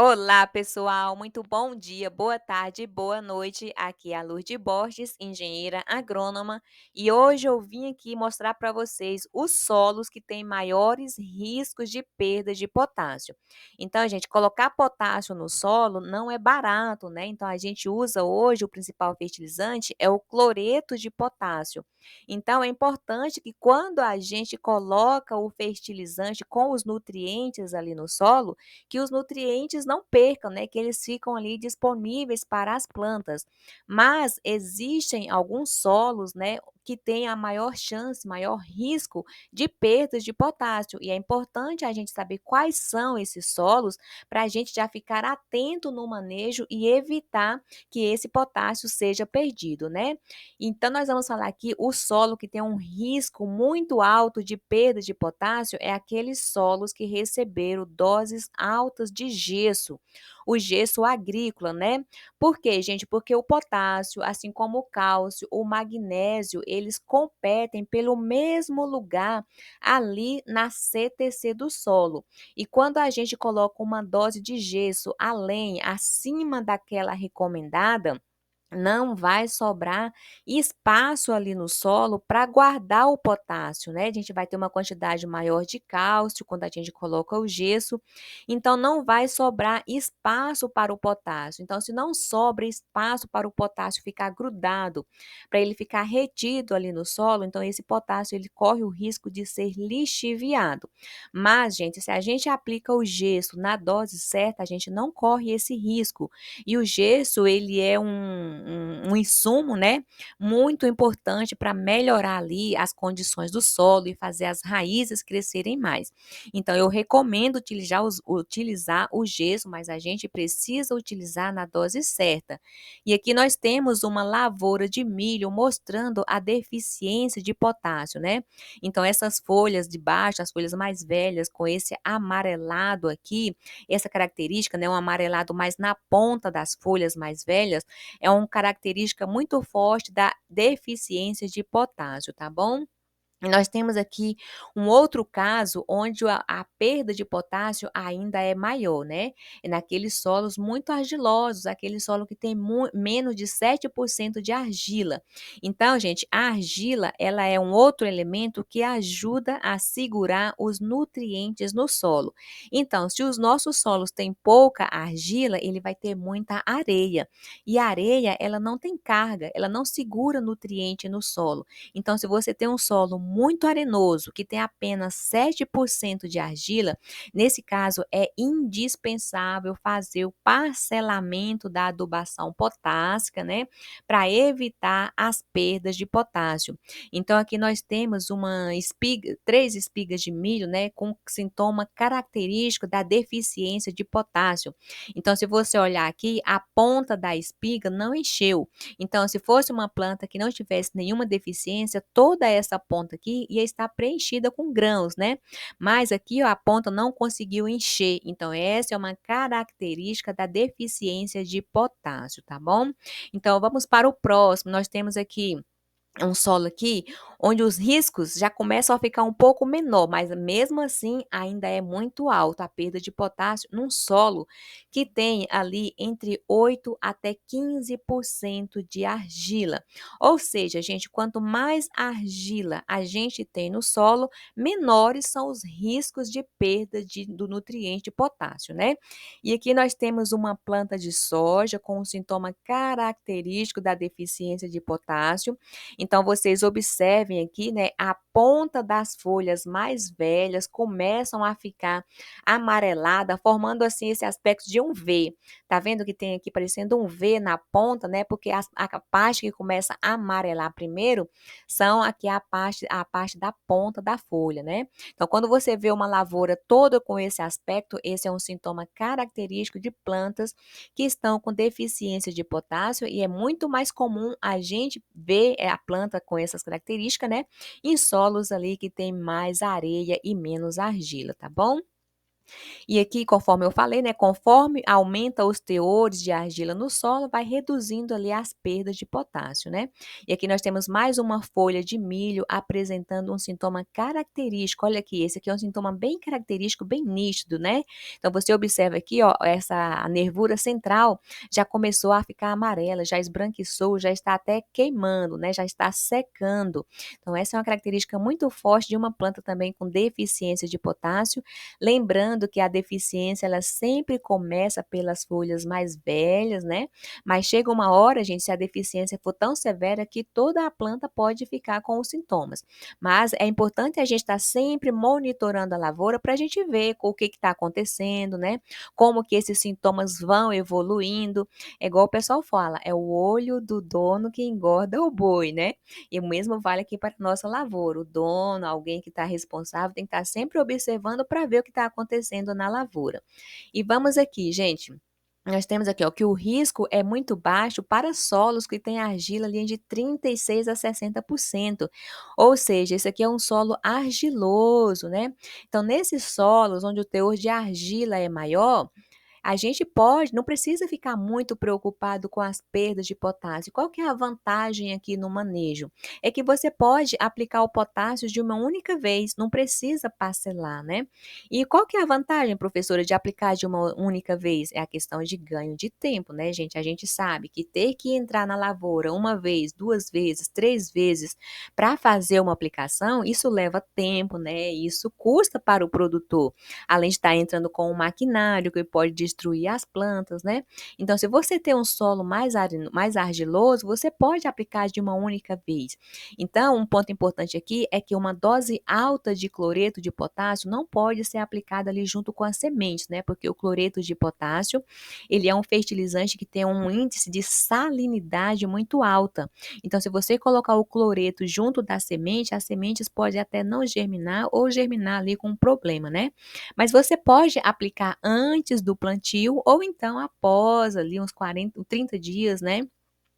Olá, pessoal, muito bom dia, boa tarde, boa noite. Aqui é a Lourdes Borges, engenheira agrônoma, e hoje eu vim aqui mostrar para vocês os solos que têm maiores riscos de perda de potássio. Então, gente, colocar potássio no solo não é barato, né? Então, a gente usa hoje o principal fertilizante é o cloreto de potássio. Então, é importante que quando a gente coloca o fertilizante com os nutrientes ali no solo, que os nutrientes não percam, né, que eles ficam ali disponíveis para as plantas. Mas existem alguns solos, né, que têm a maior chance, maior risco de perdas de potássio. E é importante a gente saber quais são esses solos para a gente já ficar atento no manejo e evitar que esse potássio seja perdido, né? Então, nós vamos falar aqui o solo que tem um risco muito alto de perda de potássio é aqueles solos que receberam doses altas de gesso, o gesso agrícola, né? Por quê, gente? Porque o potássio, assim como o cálcio, o magnésio, eles competem pelo mesmo lugar ali na CTC do solo. E quando a gente coloca uma dose de gesso além, acima daquela recomendada, não vai sobrar espaço ali no solo para guardar o potássio, né? A gente vai ter uma quantidade maior de cálcio quando a gente coloca o gesso, então não vai sobrar espaço para o potássio. Então, se não sobra espaço para o potássio ficar grudado, para ele ficar retido ali no solo, então esse potássio ele corre o risco de ser lixiviado. Mas, gente, se a gente aplica o gesso na dose certa, a gente não corre esse risco. E o gesso, ele é um insumo, né, muito importante para melhorar ali as condições do solo e fazer as raízes crescerem mais. Então, eu recomendo utilizar o gesso, mas a gente precisa utilizar na dose certa. E aqui nós temos uma lavoura de milho mostrando a deficiência de potássio, né? Então, essas folhas de baixo, as folhas mais velhas, com esse amarelado aqui, essa característica, né, um amarelado mais na ponta das folhas mais velhas, é uma característica muito forte da deficiência de potássio, tá bom? E nós temos aqui um outro caso onde a perda de potássio ainda é maior, né? É naqueles solos muito argilosos, aquele solo que tem menos de 7% de argila. Então, gente, a argila, ela é um outro elemento que ajuda a segurar os nutrientes no solo. Então, se os nossos solos têm pouca argila, ele vai ter muita areia. E a areia, ela não tem carga, ela não segura nutriente no solo. Então, se você tem um solo muito arenoso, que tem apenas 7% de argila, nesse caso é indispensável fazer o parcelamento da adubação potássica, né, para evitar as perdas de potássio. Então, aqui nós temos três espigas de milho, né, com sintoma característico da deficiência de potássio. Então, se você olhar aqui, a ponta da espiga não encheu. Então, se fosse uma planta que não tivesse nenhuma deficiência, toda essa ponta aqui ia estar preenchida com grãos, né? Mas aqui, ó, a ponta não conseguiu encher. Então, essa é uma característica da deficiência de potássio, tá bom? Então, vamos para o próximo. Nós temos aqui um solo aqui, onde os riscos já começam a ficar um pouco menor, mas mesmo assim ainda é muito alto a perda de potássio num solo que tem ali entre 8 até 15% de argila. Ou seja, gente, quanto mais argila a gente tem no solo, menores são os riscos de perda do nutriente potássio, né? E aqui nós temos uma planta de soja com um sintoma característico da deficiência de potássio. Então, vocês observem aqui, né, a ponta das folhas mais velhas começam a ficar amarelada, formando assim esse aspecto de um V. Tá vendo que tem aqui parecendo um V na ponta, né? Porque a parte que começa a amarelar primeiro são aqui a parte da ponta da folha, né? Então, quando você vê uma lavoura toda com esse aspecto, esse é um sintoma característico de plantas que estão com deficiência de potássio e é muito mais comum a gente ver a planta com essas características, né, em solos ali que tem mais areia e menos argila, tá bom? E aqui, conforme eu falei, né, conforme aumenta os teores de argila no solo, vai reduzindo ali as perdas de potássio, né? E aqui nós temos mais uma folha de milho apresentando um sintoma característico. Olha aqui, esse aqui é um sintoma bem característico, bem nítido, né? Então você observa aqui, ó, essa a nervura central já começou a ficar amarela, já esbranquiçou, já está até queimando, né? Já está secando. Então essa é uma característica muito forte de uma planta também com deficiência de potássio. Lembrando que a deficiência ela sempre começa pelas folhas mais velhas, né? Mas chega uma hora, gente, se a deficiência for tão severa que toda a planta pode ficar com os sintomas. Mas é importante a gente estar sempre monitorando a lavoura para a gente ver o que está acontecendo, né? Como que esses sintomas vão evoluindo. É igual o pessoal fala, é o olho do dono que engorda o boi, né? E o mesmo vale aqui para a nossa lavoura. O dono, alguém que está responsável, tem que estar sempre observando para ver o que está acontecendo na lavoura. E vamos aqui, gente. Nós temos aqui, ó, que o risco é muito baixo para solos que têm argila ali de 36 a 60%. Ou seja, esse aqui é um solo argiloso, né? Então, nesses solos onde o teor de argila é maior, a gente pode, não precisa ficar muito preocupado com as perdas de potássio. Qual que é a vantagem aqui no manejo? É que você pode aplicar o potássio de uma única vez, não precisa parcelar, né? E qual que é a vantagem, professora, de aplicar de uma única vez? É a questão de ganho de tempo, né, gente? A gente sabe que ter que entrar na lavoura uma vez, duas vezes, três vezes para fazer uma aplicação, isso leva tempo, né? Isso custa para o produtor, além de estar entrando com um maquinário que pode destruir as plantas, né? Então, se você tem um solo mais argiloso, você pode aplicar de uma única vez. Então, um ponto importante aqui é que uma dose alta de cloreto de potássio não pode ser aplicada ali junto com as sementes, né? Porque o cloreto de potássio, ele é um fertilizante que tem um índice de salinidade muito alta. Então, se você colocar o cloreto junto da semente, as sementes podem até não germinar ou germinar ali com um problema, né? Mas você pode aplicar antes do plantio ou então após ali uns 40, 30 dias, né?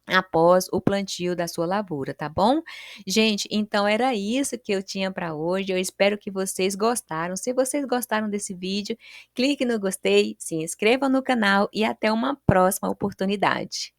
Após o plantio da sua lavoura, tá bom? Gente, então era isso que eu tinha para hoje. Eu espero que vocês gostaram. Se vocês gostaram desse vídeo, clique no gostei, se inscreva no canal e até uma próxima oportunidade.